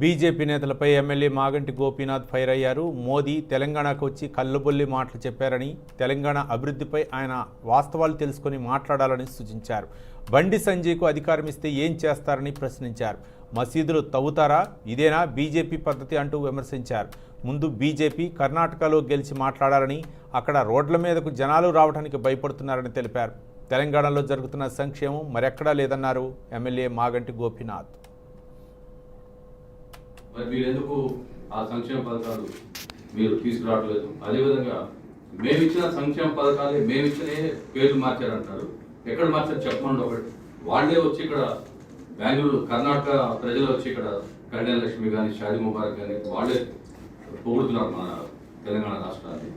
BJP నేతలపై MLA Maganti Gopinath fire అయ్యారు. మోదీ తెలంగాణకు వచ్చి కళ్ళబొల్లి మాటలు చెప్పారని, తెలంగాణ అభివృద్ధిపై ఆయన వాస్తవాలు తెలుసుకొని మాట్లాడాలని సూచించారు. బండి సంజయ్కు అధికారం ఇస్తే ఏం చేస్తారని ప్రశ్నించారు. మసీదులు తవ్వుతారా, ఇదేనా బీజేపీ పద్ధతి అంటూ విమర్శించారు. ముందు బీజేపీ కర్ణాటకలో గెలిచి మాట్లాడాలని, అక్కడ రోడ్ల మీదకు జనాలు రావడానికి భయపడుతున్నారని తెలిపారు. తెలంగాణలో జరుగుతున్న సంక్షేమం మరెక్కడా లేదన్నారు ఎమ్మెల్యే మాగంటి గోపీనాథ్. మరి మీరు ఎందుకు ఆ సంక్షేమ పథకాలు మీరు తీసుకురావట్లేదు? అదేవిధంగా మేము ఇచ్చిన సంక్షేమ పథకాలే మేము ఇచ్చిన పేర్లు మార్చారంటారు. ఎక్కడ మార్చారు చెప్పండి. ఒకటి వాళ్ళే వచ్చి ఇక్కడ బెంగళూరు కర్ణాటక ప్రజలు వచ్చి ఇక్కడ కళ్యాణ లక్ష్మి కానీ షాదీ ముబారక్ కానీ వాళ్ళే పొగుడుతున్నారు మన తెలంగాణ రాష్ట్రాన్ని.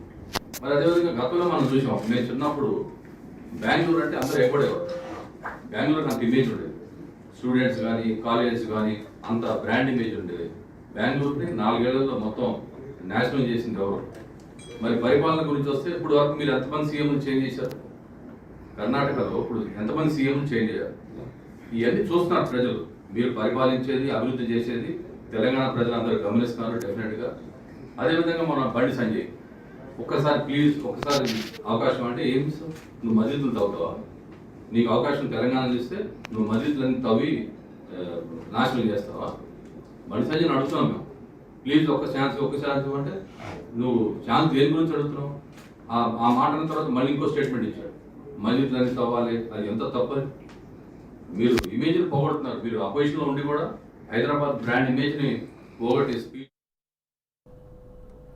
మరి అదేవిధంగా గతంలో మనం చూసాం. నేను చిన్నప్పుడు బెంగళూరు అంటే అందరూ ఎక్కడేవారు. బెంగళూరు అంత ఇమేజ్ ఉండేది. స్టూడెంట్స్ కానీ కాలేజెస్ కానీ అంత బ్రాండ్ ఇమేజ్ ఉండేది. బెంగళూరుని 4 ఏళ్లలో మొత్తం నాశనం చేసింది ఎవరు? మరి పరిపాలన గురించి వస్తే ఇప్పుడు వరకు మీరు ఎంతమంది సీఎంలు చేంజ్ చేశారు? కర్ణాటకలో ఇప్పుడు ఎంతమంది సీఎంలు చేంజ్ అయ్యారు? ఇవన్నీ చూస్తున్నారు ప్రజలు. మీరు పరిపాలించేది, అభివృద్ధి చేసేది తెలంగాణ ప్రజలందరూ గమనిస్తున్నారు డెఫినెట్గా. అదేవిధంగా మన బండి సంజయ్ ఒక్కసారి ప్లీజ్ ఒక్కసారి అవకాశం అంటే ఏం ఇస్తావు? నువ్వు మసీదులు తవ్వుతావా? నీకు అవకాశం తెలంగాణ ఇస్తే నువ్వు మసీదులన్నీ తవ్వి నాశనం చేస్తావా? బండి సంజయ్ అడుగుతున్నాం మేము. ప్లీజ్ ఒక్క ఛాన్స్ ఇవ్వంటే నువ్వు ఛాన్స్ దేని గురించి అడుగుతున్నావు? ఆ మాట అన్న తర్వాత మళ్ళీ ఇంకో స్టేట్మెంట్ ఇచ్చాడు. మసీదులన్నీ తవ్వాలి, అది ఎంత తప్పని. మీరు ఇమేజ్ని పోగొడుతున్నారు. మీరు అపోజిషన్లో ఉండి కూడా హైదరాబాద్ బ్రాండ్ ఇమేజ్ని పోగొట్టి